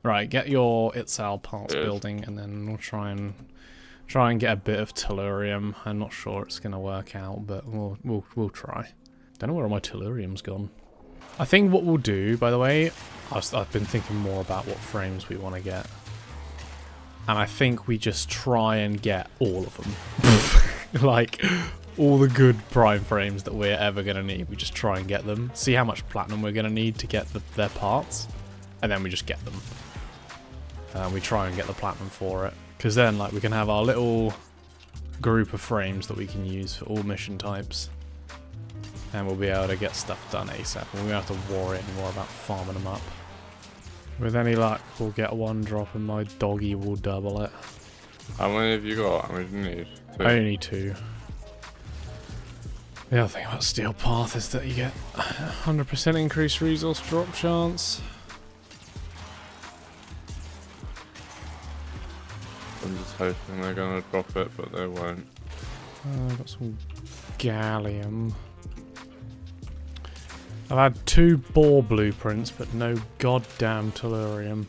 Right, get your Itzal parts building, and then we'll try and get a bit of Tellurium. I'm not sure it's gonna work out, but we'll try. Don't know where all my Tellurium's gone. I think what we'll do, by the way, I've been thinking more about what frames we want to get, and I think we just try and get all of them, like all the good prime frames that we're ever gonna need. We just try and get them. See how much platinum we're gonna need to get their parts, and then we just get them. We try and get the platinum for it, because then like we can have our little group of frames that we can use for all mission types, and we'll be able to get stuff done ASAP. We won't have to worry anymore about farming them up. With any luck, we'll get one drop, and my doggy will double it. How many have you got? How many do you need? 2? I only need 2. The other thing about Steel Path is that you get 100% increased resource drop chance. I'm just hoping they're gonna drop it, but they won't. I've got some gallium. I've had 2 bore blueprints, but no goddamn tellurium.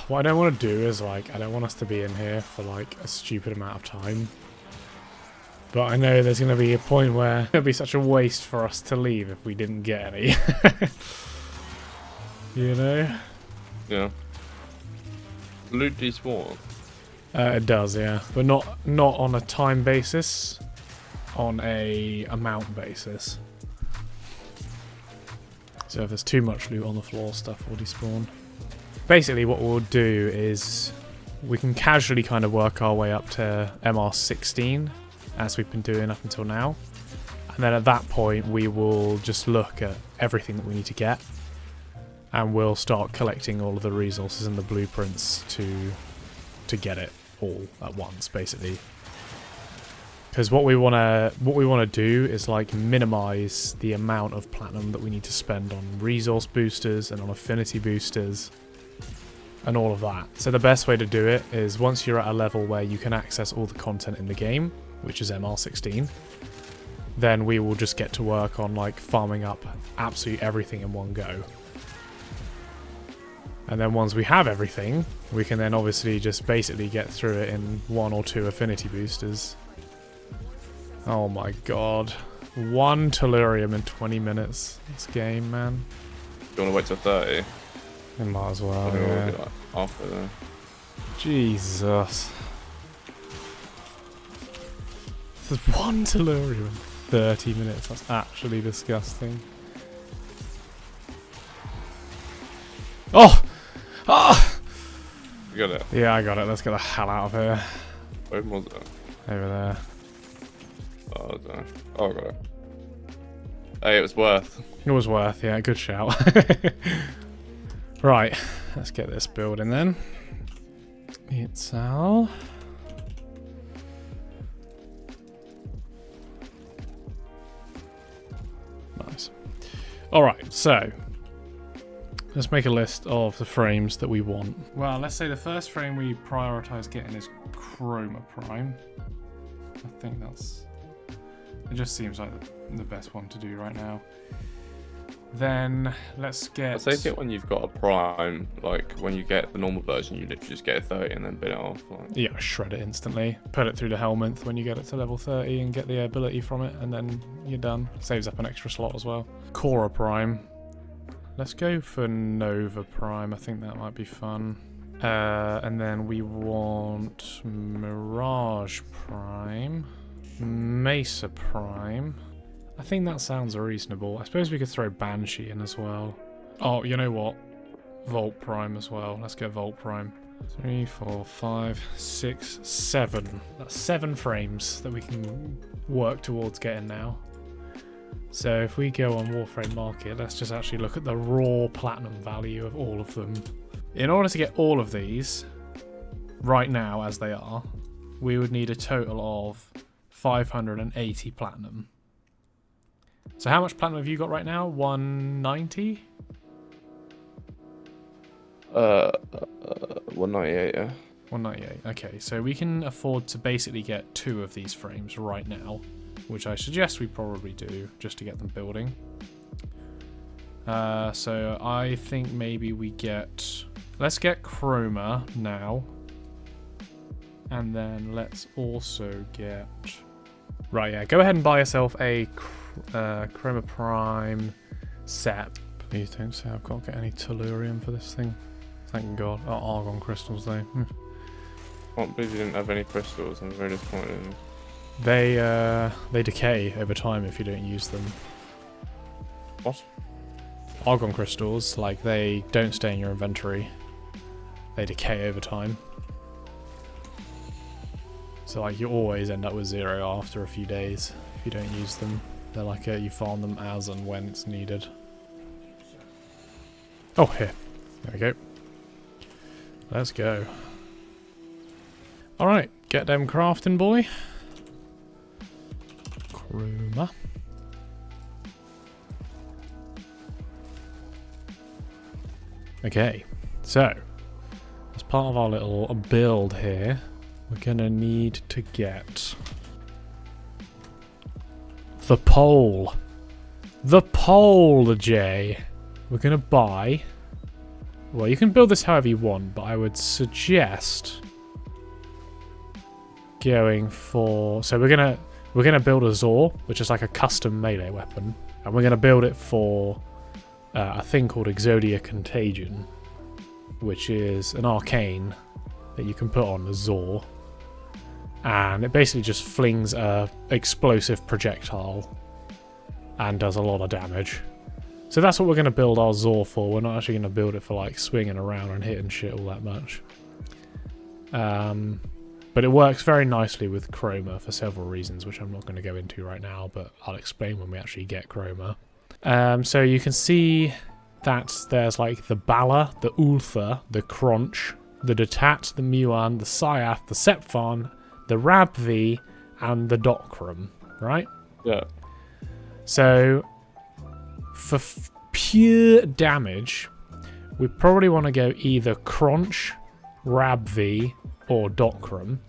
What I don't want to do is, like, I don't want us to be in here for, like, a stupid amount of time. But I know there's going to be a point where it would be such a waste for us to leave if we didn't get any. You know? Yeah. Loot despawn. It does, yeah. But not on a time basis. On a amount basis. So if there's too much loot on the floor, stuff will despawn. Basically what we'll do is we can casually kind of work our way up to MR16, as we've been doing up until now. And then at that point we will just look at everything that we need to get, and we'll start collecting all of the resources and the blueprints to get it all at once, basically. Because what we wanna do is like minimize the amount of platinum that we need to spend on resource boosters and on affinity boosters and all of that. So the best way to do it is once you're at a level where you can access all the content in the game, which is MR16, then we will just get to work on like farming up absolutely everything in one go. And then once we have everything, we can then obviously just basically get through it in 1 or 2 affinity boosters. Oh my god. 1 Tellurium in 20 minutes. This game, man. Do you want to wait till 30? We might as well, We'll yeah. do that after then. Jesus. There's 1 Tellurium in 30 minutes. That's actually disgusting. Oh! Ah! You got it? Yeah, I got it. Let's get the hell out of here. Where was it? Over there. Oh, I don't know. Oh, I got it. Hey, it was worth. It was worth, yeah. Good shout. Right. Let's get this building then. Itzal. Nice. Alright, so let's make a list of the frames that we want. Well, let's say the first frame we prioritize getting is Chroma Prime. I think it just seems like the best one to do right now. Then let's get... I'd say get when you've got a prime, like when you get the normal version, you literally just get a 30 and then bin it off. Like. Yeah, shred it instantly. Put it through the Helminth when you get it to level 30 and get the ability from it, and then you're done. Saves up an extra slot as well. Cora Prime. Let's go for Nova Prime. I think that might be fun. And then we want Mirage Prime. Mesa Prime. I think that sounds reasonable. I suppose we could throw Banshee in as well. Oh, you know what? Volt Prime as well. Let's get Volt Prime. 3, 4, 5, 6, 7. That's 7 frames that we can work towards getting now. So if we go on Warframe Market, let's just actually look at the raw platinum value of all of them. In order to get all of these, right now as they are, we would need a total of 580 platinum. So how much platinum have you got right now? 190? 198, yeah. 198. Okay, so we can afford to basically get 2 of these frames right now, which I suggest we probably do just to get them building. So I think maybe we get... Let's get Chroma now. And then let's also get... Right, yeah, go ahead and buy yourself a Chroma Prime set. Please don't say I've got to get any Tellurium for this thing. Thank God. Oh, argon crystals though. I can't believe you didn't have any crystals. I'm very disappointed. They decay over time if you don't use them. What? Argon crystals, like, they don't stay in your inventory. They decay over time. So, like, you always end up with 0 after a few days if you don't use them. They're like you farm them as and when it's needed. Oh, here. There we go. Let's go. Alright, get them crafting, boy. Chroma. Okay, so as part of our little build here, we're gonna need to get the pole. The pole, Jay. We're gonna buy... Well, you can build this however you want, but I would suggest going for... So we're gonna build a Zaw, which is like a custom melee weapon, and we're gonna build it for a thing called Exodia Contagion, which is an arcane that you can put on the Zaw, and it basically just flings a explosive projectile and does a lot of damage. So that's what we're going to build our Zaw for. We're not actually going to build it for like swinging around and hitting shit all that much. But it works very nicely with Chroma for several reasons, which I'm not going to go into right now, but I'll explain when we actually get Chroma. So you can see that there's like the Bala, the Ultha, the Crunch, the Detat, the Muan, the Syath, the Sepfon, the Rabvi, and the Dokram, right? Yeah. So for pure damage, we probably want to go either Crunch, Rabvi, or Dokram.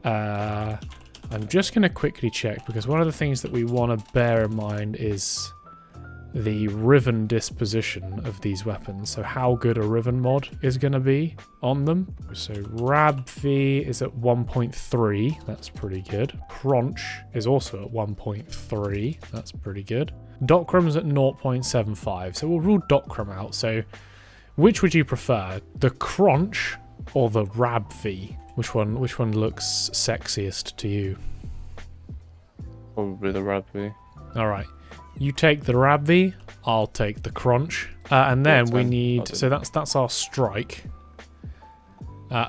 I'm just going to quickly check, because one of the things that we want to bear in mind is the Riven disposition of these weapons. So how good a Riven mod is going to be on them. So Rabvi is at 1.3. That's pretty good. Crunch is also at 1.3. That's pretty good. Dokram's at 0.75. So we'll rule Dokram out. So which would you prefer? The Crunch or the Rabvi? Which one looks sexiest to you? Probably the Rabbi. Alright. You take the Rabvi, I'll take the Crunch. And then we need... So that's our strike.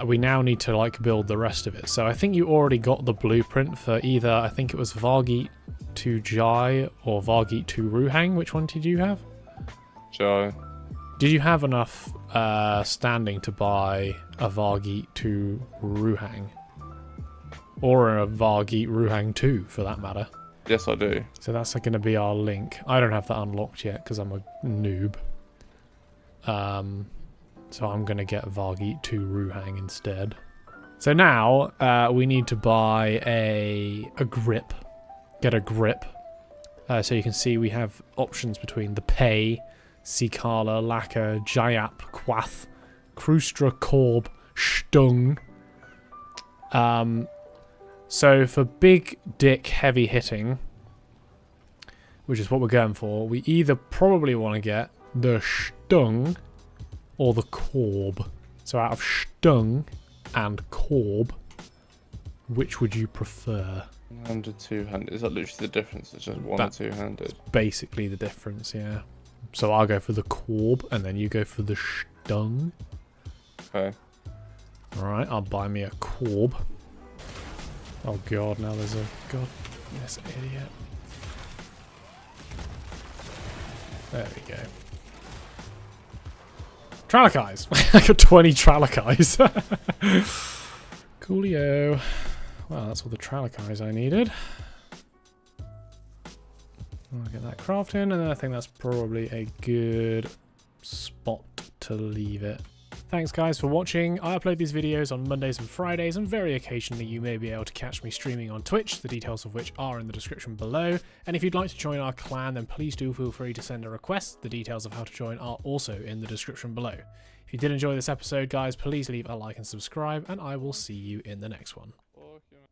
We now need to like build the rest of it. So I think you already got the blueprint for either... I think it was Vargeet to Jai or Vargeet to Ruhang. Which one did you have? Jai. Did you have enough standing to buy a Vargeet to Ruhang? Or a Vargeet Ruhang 2, for that matter? Yes, I do. So that's going to be our link. I don't have that unlocked yet because I'm a noob. So I'm going to get Vargeet to Ruhang instead. So now we need to buy a grip. Get a grip. So you can see we have options between the Pei, Sikala, Laka, Jayap, Quath, Krustra, Korb, Stung. So for big dick heavy hitting, which is what we're going for, we either probably want to get the Stung or the Korb. So out of Stung and Korb, which would you prefer? One-handed, two-handed. Is that literally the difference? It's just one or two-handed? Basically the difference, yeah. So I'll go for the Korb, and then you go for the Stung. Okay. Alright, I'll buy me a Korb. Oh god, now there's a... God, this idiot. There we go. Tralakais! I got 20 Tralakais. Coolio. Well, that's all the Tralakais I needed. I'll get that crafting, and then I think that's probably a good spot to leave it. Thanks guys for watching. I upload these videos on Mondays and Fridays, and very occasionally you may be able to catch me streaming on Twitch, the details of which are in the description below. And if you'd like to join our clan, then please do feel free to send a request. The details of how to join are also in the description below. If you did enjoy this episode, guys, please leave a like and subscribe, and I will see you in the next one.